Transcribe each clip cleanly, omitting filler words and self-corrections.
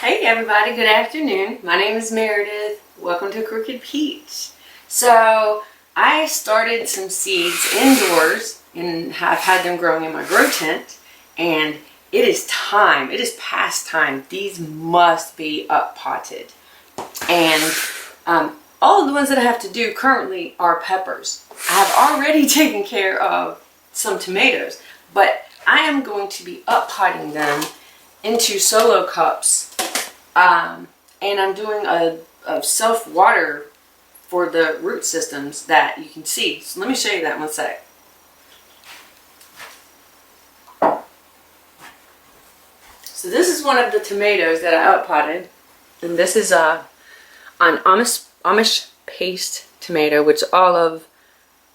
Hey everybody, good afternoon. My name is Meredith. Welcome to Crooked Peach. So I started some seeds indoors and have had them growing in my grow tent, and it is time. It is past time. These must be up potted. And all of the ones that I have to do currently are peppers. I have already taken care of some tomatoes, but I am going to be up potting them into solo cups. And I'm doing a self-water for the root systems that you can see. So let me show you that one sec. So this is one of the tomatoes that I up potted. And this is an Amish paste tomato, which all of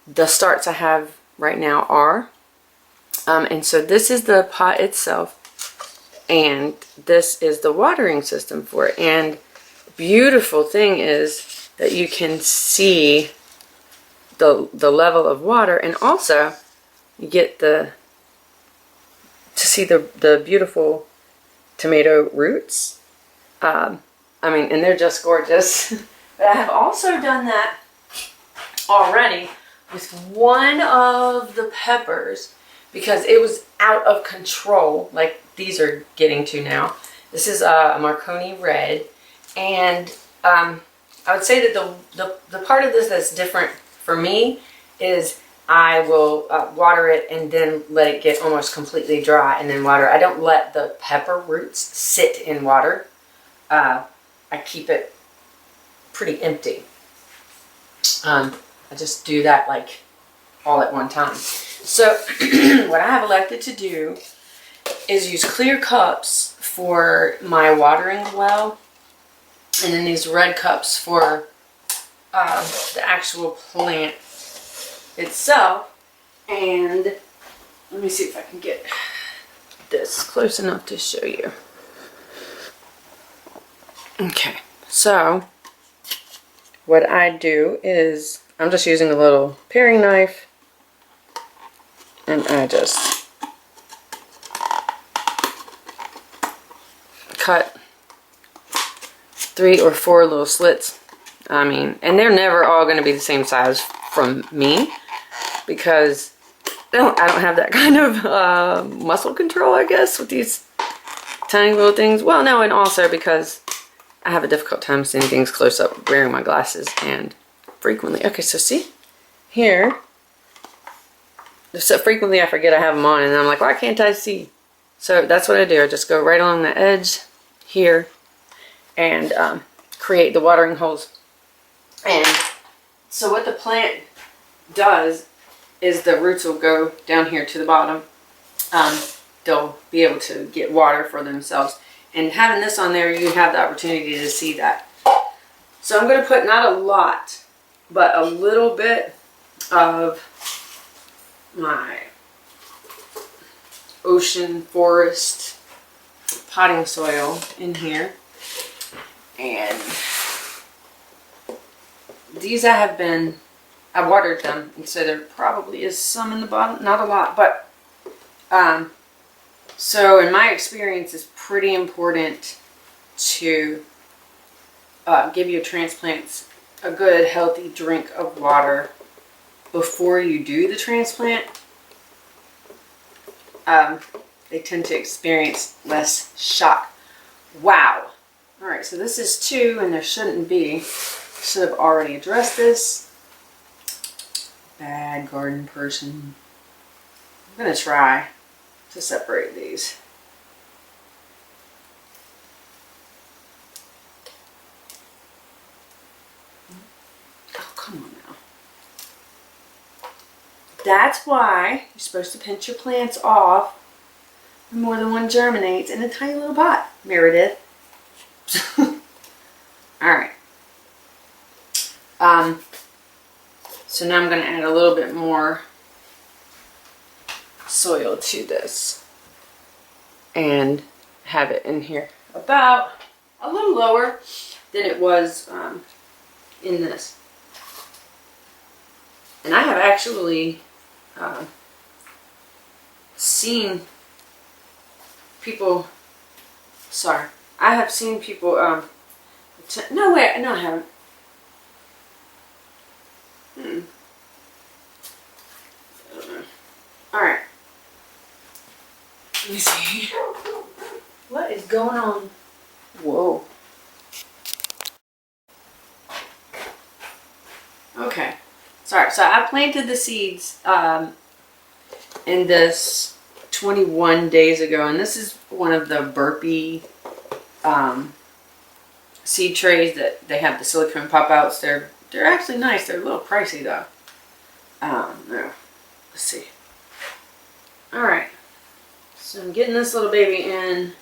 the starts I have right now are. And so this is the pot itself. And this is the watering system for it. And the beautiful thing is that you can see the level of water, and also you get to see the beautiful tomato roots. I mean, and they're just gorgeous. But I have also done that already with one of the peppers because it was out of control, like these are getting to now. This is a Marconi red, and I would say that the part of this that's different for me is I will water it and then let it get almost completely dry and then water. I don't let the pepper roots sit in water. I keep it pretty empty. I just do that like all at one time. So what I have elected to do is use clear cups for my watering well, and then these red cups for the actual plant itself. And let me see if I can get this close enough to show you. Okay, so what I do is I'm just using a little paring knife, and I just cut 3 or 4 little slits. I mean, and they're never all going to be the same size from me because I don't have that kind of muscle control, I guess, with these tiny little things. Well, no, and also because I have a difficult time seeing things close up wearing my glasses, and frequently. Okay, so see here. So frequently I forget I have them on, and I'm like, why can't I see? So that's what I do. I just go right along the edge here and create the watering holes. And so what the plant does is the roots will go down here to the bottom. They'll be able to get water for themselves. And having this on there, you have the opportunity to see that. So I'm going to put not a lot, but a little bit of my ocean forest potting soil in here. And these I watered them, and so there probably is some in the bottom, not a lot, but so in my experience it's pretty important to give your transplants a good healthy drink of water before you do the transplant. They tend to experience less shock. Wow. Alright, so this is 2 and there shouldn't be. Should have already addressed this. Bad garden person. I'm going to try to separate these. Oh, come on now. That's why you're supposed to pinch your plants off when more than one germinates in a tiny little pot, Meredith. Alright. So now I'm going to add a little bit more soil to this and have it in here about a little lower than it was in this. And I have actually seen people, sorry, I have seen people, no way, no I haven't. Alright. Let me see. What is going on? Whoa. Okay. Sorry, so I planted the seeds in this 21 days ago, and this is one of the burpee seed trays that they have the silicone pop outs. They're actually nice. They're a little pricey though. No. Let's see. Alright. So I'm getting this little baby in.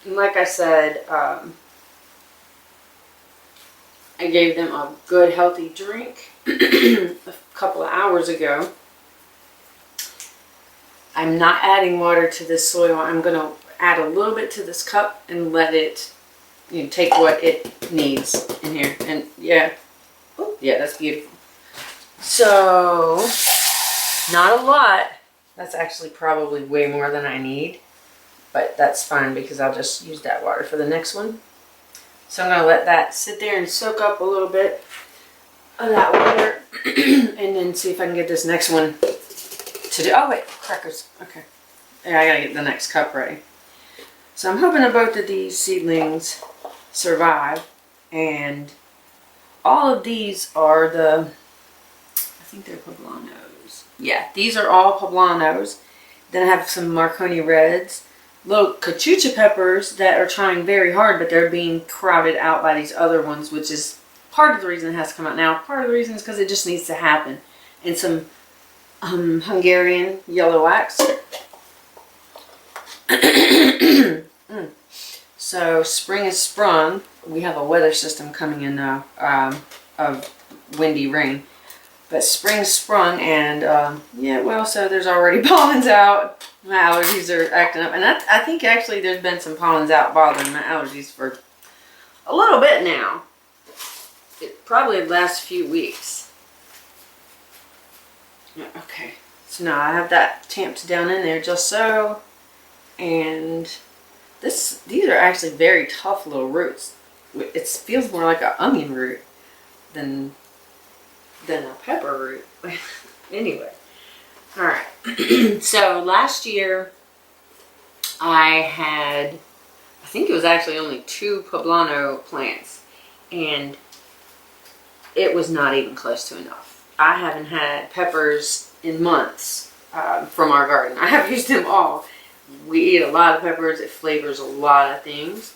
And like I said, I gave them a good healthy drink a couple of hours ago. I'm not adding water to this soil. I'm going to add a little bit to this cup and let it, you know, take what it needs in here. And yeah, oh, yeah, that's beautiful. So, not a lot. That's actually probably way more than I need. But that's fine because I'll just use that water for the next one. So I'm going to let that sit there and soak up a little bit of that water. And then see if I can get this next one to do. Oh wait, crackers. Okay. Yeah, I got to get the next cup ready. So I'm hoping that both of these seedlings survive. And all of these are the, I think they're poblanos. Yeah, these are all poblanos. Then I have some Marconi reds. Little cachucha peppers that are trying very hard, but they're being crowded out by these other ones, which is part of the reason it has to come out now. Part of the reason is because it just needs to happen. And some Hungarian yellow wax. So spring is sprung. We have a weather system coming in now of windy rain. But spring sprung, and yeah, well, so there's already pollens out. My allergies are acting up. And I think actually there's been some pollens out bothering my allergies for a little bit now. It probably the last few weeks. Yeah, okay. So now I have that tamped down in there just so. And these are actually very tough little roots. It feels more like an onion root than a pepper root. Anyway. Alright. So last year I think it was actually only 2 poblano plants. And it was not even close to enough. I haven't had peppers in months from our garden. I have used them all. We eat a lot of peppers. It flavors a lot of things.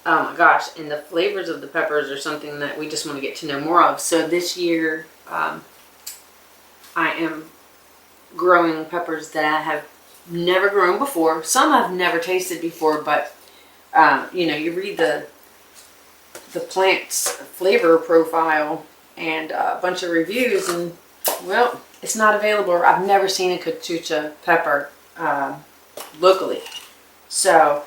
Oh my gosh, and the flavors of the peppers are something that we just want to get to know more of. So this year, I am growing peppers that I have never grown before. Some I've never tasted before, but you know, you read the plant's flavor profile and a bunch of reviews, and well, it's not available. I've never seen a cachucha pepper locally. So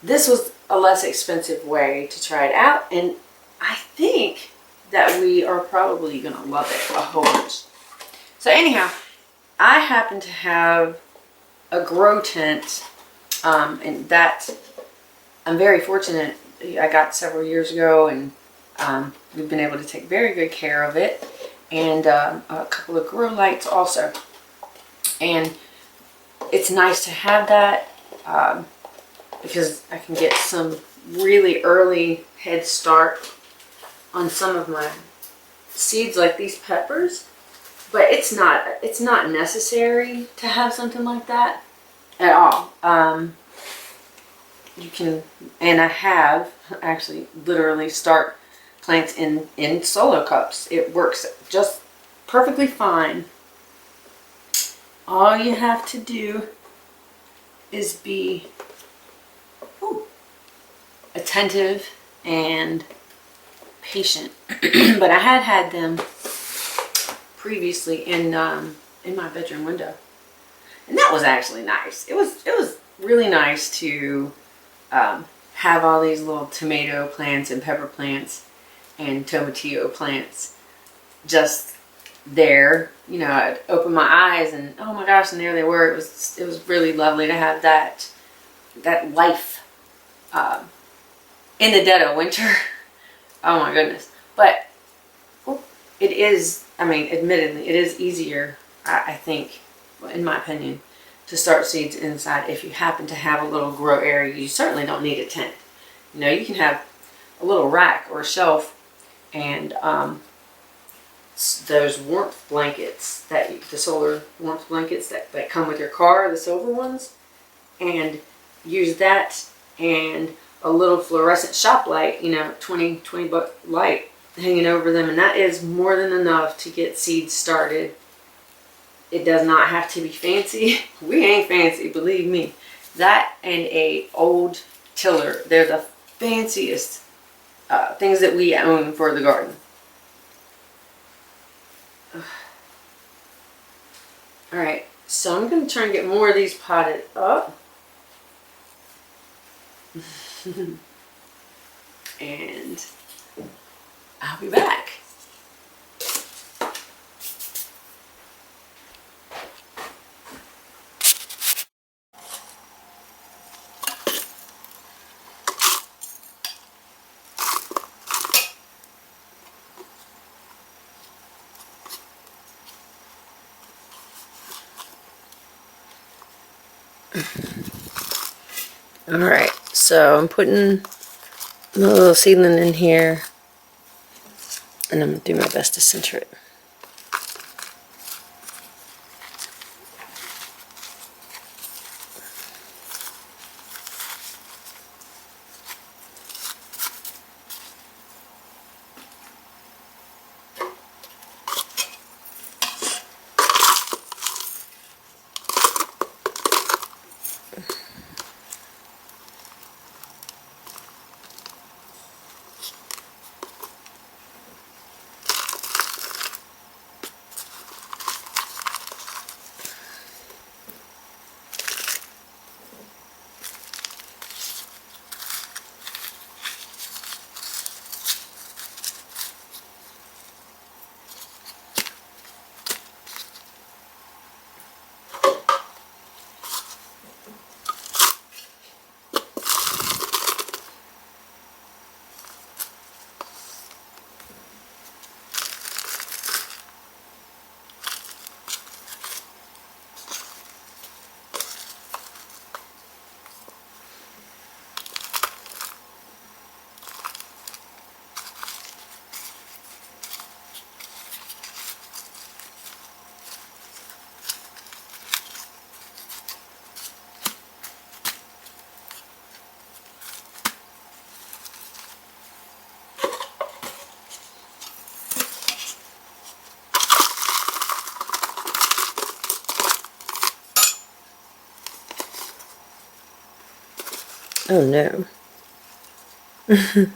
this was a less expensive way to try it out, and I think that we are probably gonna love it a whole bunch. So anyhow, I happen to have a grow tent, and that I'm very fortunate. I got several years ago, and we've been able to take very good care of it, and a couple of grow lights also. And it's nice to have that because I can get some really early head start on some of my seeds like these peppers. But it's not necessary to have something like that at all. You can, and I have actually literally start plants in solo cups. It works just perfectly fine. All you have to do is be attentive and patient. But I had them previously in my bedroom window, and that was actually nice. It was really nice to have all these little tomato plants and pepper plants and tomatillo plants just there. You know, I'd open my eyes and oh my gosh, and there they were. It was really lovely to have that that life in the dead of winter. Oh my goodness. But it is, I mean, admittedly, it is easier, I think, in my opinion, to start seeds inside if you happen to have a little grow area. You certainly don't need a tent. You know, you can have a little rack or a shelf and those warmth blankets, the solar warmth blankets that come with your car, the silver ones, and use that and a little fluorescent shop light, you know, 20 buck light hanging over them, and that is more than enough to get seeds started. It does not have to be fancy. We ain't fancy, believe me. That and a old tiller, they're the fanciest things that we own for the garden. Alright, so I'm going to try and get more of these potted up. And I'll be back. Alright, so I'm putting a little seedling in here, and I'm going to do my best to center it. Oh no. Wait.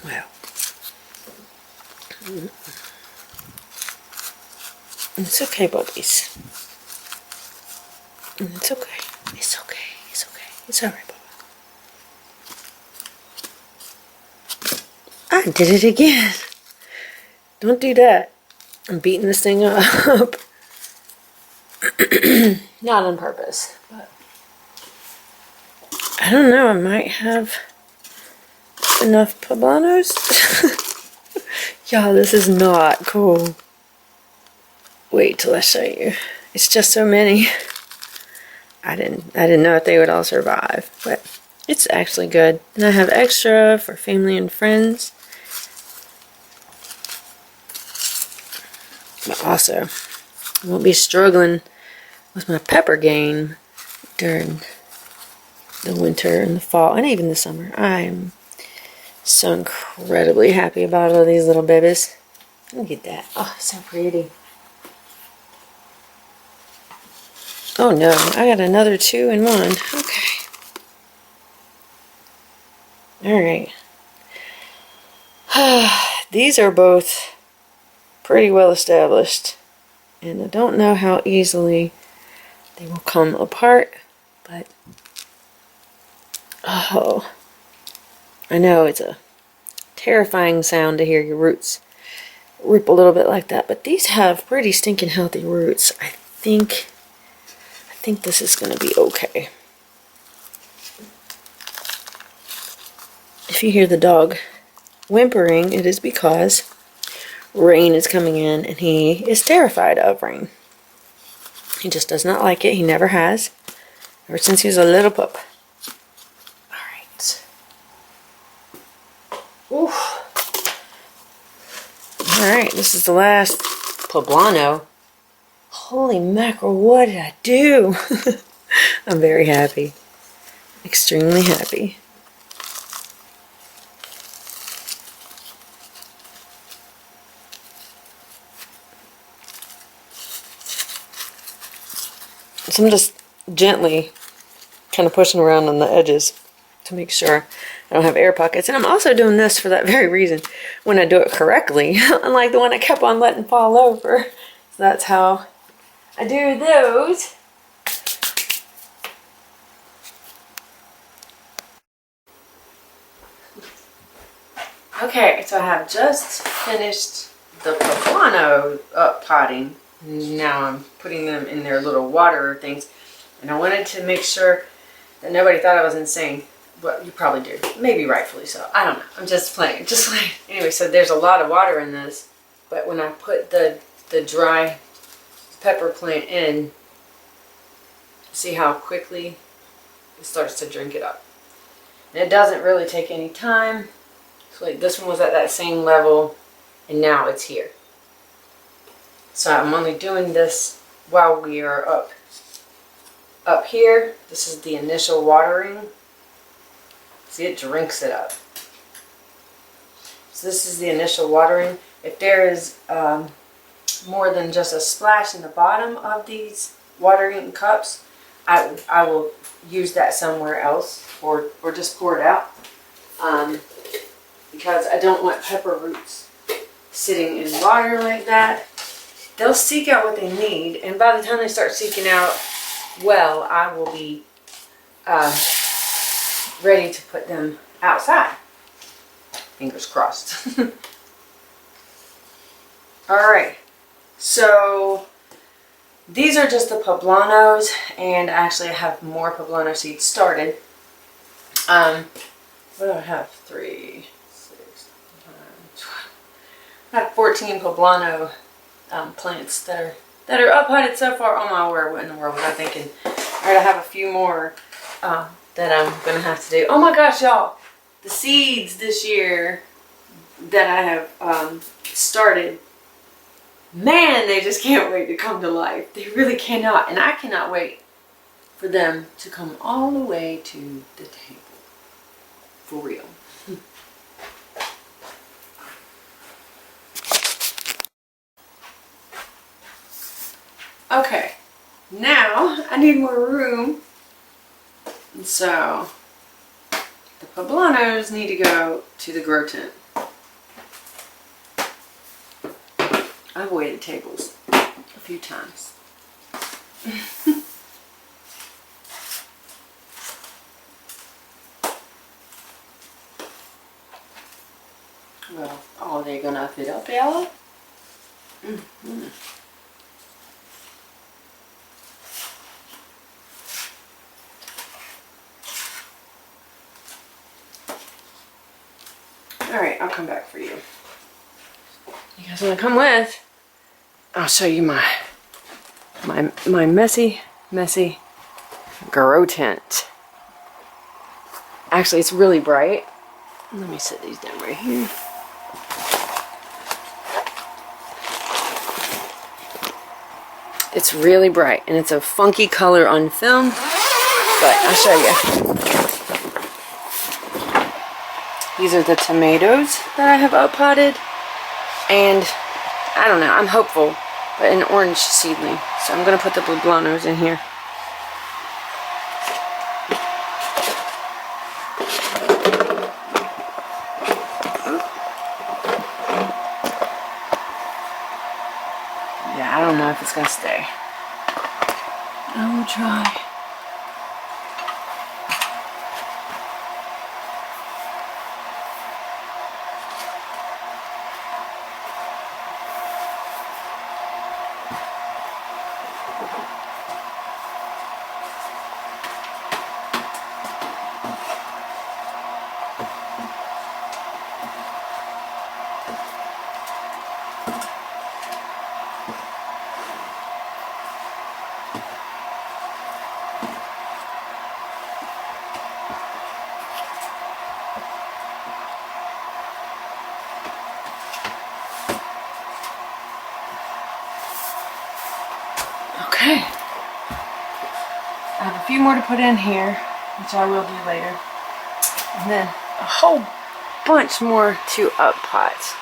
Well, it's okay, Bubbies. It's okay. It's okay. It's okay. It's alright, Bubba. I did it again. Don't do that. I'm beating this thing up. Not on purpose, but I don't know, I might have enough poblanos. Y'all, this is not cool. Wait till I show you. It's just so many. I didn't know if they would all survive, but it's actually good. And I have extra for family and friends. But also, I won't be struggling with my pepper game during the winter and the fall and even the summer. I'm so incredibly happy about all these little babies. Look at that. Oh, so pretty. Oh no, I got another 2 in 1. Okay. Alright. These are both pretty well established. And I don't know how easily they will come apart. But, oh. I know it's a terrifying sound to hear your roots rip a little bit like that. But these have pretty stinking healthy roots. I think this is going to be okay. If you hear the dog whimpering, it is because rain is coming in and he is terrified of rain. He just does not like it. He never has. Ever since he was a little pup. Alright. Oof. Alright, this is the last poblano. Holy mackerel, what did I do? I'm very happy. Extremely happy. So I'm just gently kind of pushing around on the edges to make sure I don't have air pockets. And I'm also doing this for that very reason. When I do it correctly, unlike the one I kept on letting fall over. So that's how I do those. Okay, so I have just finished the poblano up potting. Now I'm putting them in their little water things. And I wanted to make sure that nobody thought I was insane. Well, you probably do. Maybe rightfully so. I don't know. I'm just playing. Anyway, so there's a lot of water in this. But when I put the dry pepper plant in, see how quickly it starts to drink it up. And it doesn't really take any time. So like this one was at that same level and now it's here. So I'm only doing this while we are up here. This is the initial watering. See, it drinks it up. So this is the initial watering. If there is more than just a splash in the bottom of these watering cups, I will use that somewhere else or just pour it out. Because I don't want pepper roots sitting in water like that. They'll seek out what they need, and by the time they start seeking out well, I will be ready to put them outside. Fingers crossed. Alright, so these are just the poblanos, and actually I have more poblano seeds started. What do I have? 3, 6, 9, 12. I have 14 poblano plants that are up potted so far. Oh my word, what in the world was I thinking? Alright, I have a few more that I'm going to have to do. Oh my gosh, y'all. The seeds this year that I have started, man, they just can't wait to come to life. They really cannot. And I cannot wait for them to come all the way to the table. For real. Okay, now I need more room. And so the poblanos need to go to the grow tent. I've waited tables a few times. Well, are they gonna fit up, Ella? Mm-hmm. Alright, I'll come back for you. You guys want to come with? I'll show you my messy grow tent. Actually, it's really bright. Let me set these down right here. It's really bright, and it's a funky color on film, but I'll show you. These are the tomatoes that I have up-potted, and I don't know, I'm hopeful, but an orange seedling. So I'm going to put the poblanos in here. Yeah, I don't know if it's going to stay. I will try. Okay, I have a few more to put in here, which I will do later, and then a whole bunch more to up pot.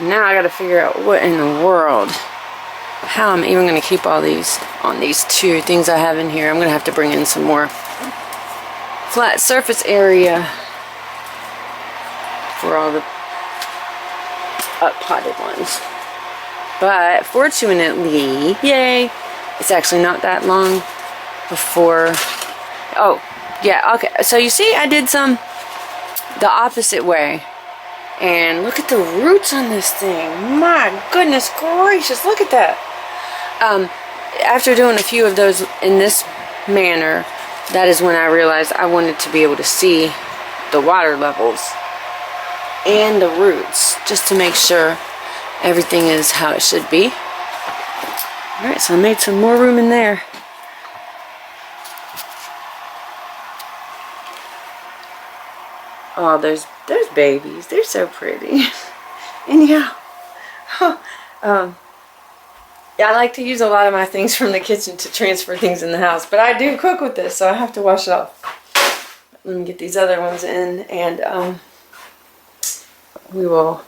Now I gotta figure out what in the world, how I'm even gonna keep all these on these two things I have in here. I'm gonna have to bring in some more flat surface area for all the up potted ones. But fortunately, yay, it's actually not that long before. Oh, yeah, okay. So you see, I did some the opposite way. And look at the roots on this thing. My goodness gracious, look at that. After doing a few of those in this manner, that is when I realized I wanted to be able to see the water levels and the roots, just to make sure everything is how it should be. Alright, so I made some more room in there. Oh, there's babies. They're so pretty. Anyhow, yeah, I like to use a lot of my things from the kitchen to transfer things in the house, but I do cook with this, so I have to wash it off. Let me get these other ones in, and we will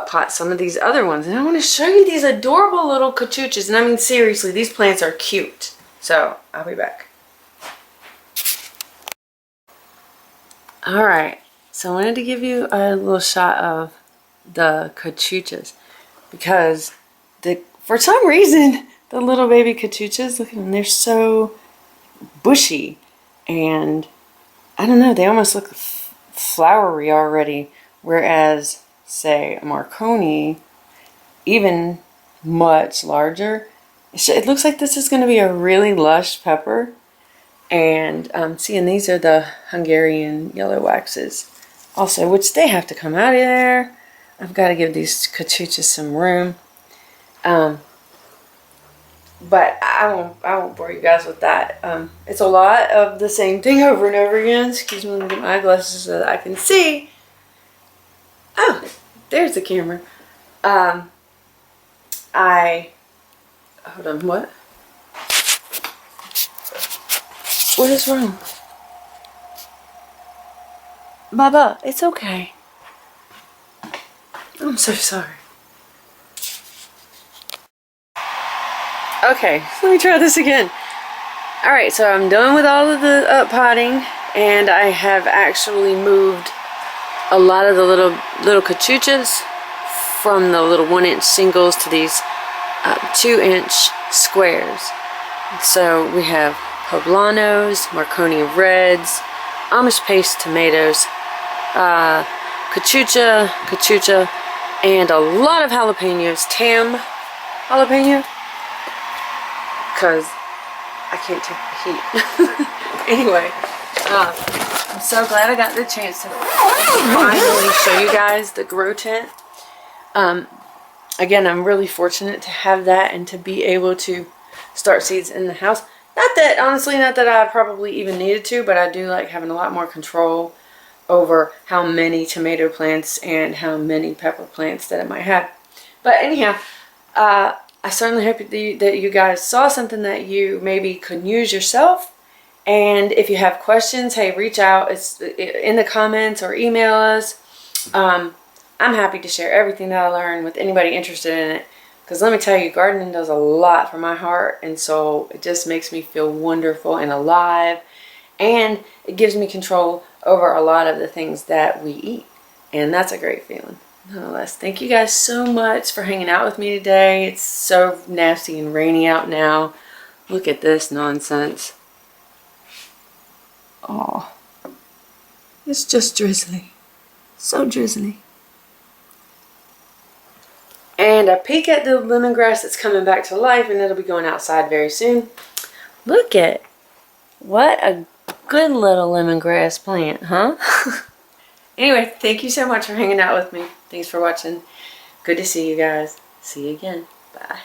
pot some of these other ones. And I want to show you these adorable little cachuchas. And I mean, seriously, these plants are cute. So I'll be back. Alright, so I wanted to give you a little shot of the cachuchas, because for some reason the little baby cachuchas, look at them, they're so bushy, and I don't know, they almost look flowery already, whereas say a Marconi, even much larger. It looks like this is going to be a really lush pepper. And see, and these are the Hungarian yellow waxes also, which they have to come out of there. I've got to give these cachuchas some room. But I won't bore you guys with that. It's a lot of the same thing over and over again. Excuse me, let me get my eyeglasses so that I can see. Oh, there's the camera. Hold on, what? What is wrong? Baba, it's okay. I'm so sorry. Okay, let me try this again. Alright, so I'm done with all of the potting, and I have actually moved a lot of the little cachuchas from the little 1-inch singles to these 2-inch squares. So we have poblanos, Marconi reds, Amish paste tomatoes, cachucha, and a lot of jalapenos. Tam jalapeno, because I can't take the heat. Anyway, I'm so glad I got the chance to finally show you guys the grow tent. Again, I'm really fortunate to have that and to be able to start seeds in the house. Not that, honestly, not that I probably even needed to, but I do like having a lot more control over how many tomato plants and how many pepper plants that I might have. But anyhow, I certainly hope that you guys saw something that you maybe could use yourself. And if you have questions, hey, reach out. It's in the comments or email us. I'm happy to share everything that I learned with anybody interested in it. Because let me tell you, gardening does a lot for my heart. And so it just makes me feel wonderful and alive. And it gives me control over a lot of the things that we eat. And that's a great feeling. Nonetheless, thank you guys so much for hanging out with me today. It's so nasty and rainy out now. Look at this nonsense. Oh, it's just drizzly. So drizzly. And a peek at the lemongrass that's coming back to life, and it'll be going outside very soon. Look at what a good little lemongrass plant, huh? Anyway, thank you so much for hanging out with me. Thanks for watching. Good to see you guys. See you again. Bye.